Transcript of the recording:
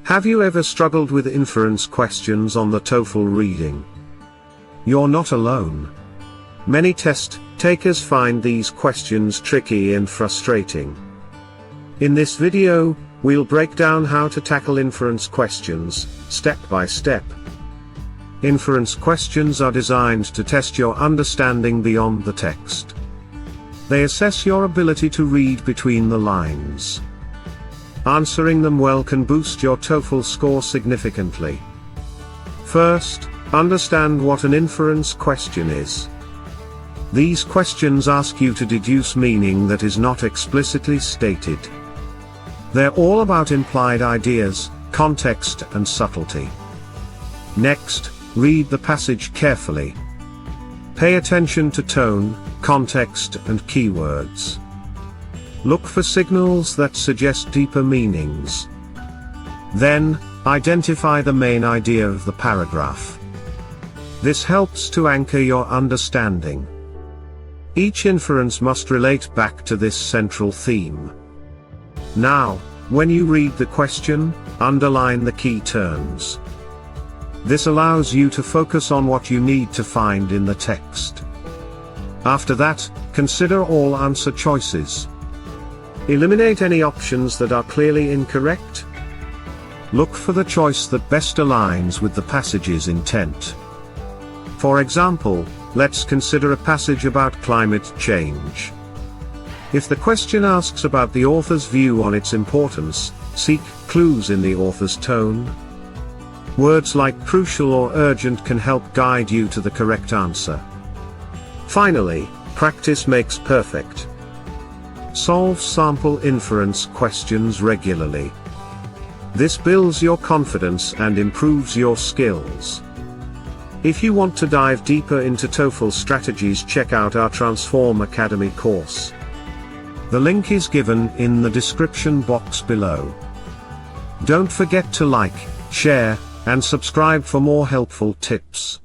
Have you ever struggled with inference questions on the TOEFL reading? You're not alone. Many test takers find these questions tricky and frustrating. In this video, we'll break down how to tackle inference questions, step by step. Inference questions are designed to test your understanding beyond the text. They assess your ability to read between the lines. Answering them well can boost your TOEFL score significantly. First, understand what an inference question is. These questions ask you to deduce meaning that is not explicitly stated. They're all about implied ideas, context and subtlety. Next, read the passage carefully. Pay attention to tone, context and keywords. Look for signals that suggest deeper meanings. Then, identify the main idea of the paragraph. This helps to anchor your understanding. Each inference must relate back to this central theme. Now, when you read the question, underline the key terms. This allows you to focus on what you need to find in the text. After that, consider all answer choices. Eliminate any options that are clearly incorrect. Look for the choice that best aligns with the passage's intent. For example, let's consider a passage about climate change. If the question asks about the author's view on its importance, seek clues in the author's tone. Words like crucial or urgent can help guide you to the correct answer. Finally, practice makes perfect. Solve sample inference questions regularly. This builds your confidence and improves your skills. If you want to dive deeper into TOEFL strategies, check out our Transform Academy course. The link is given in the description box below. Don't forget to like, share, and subscribe for more helpful tips.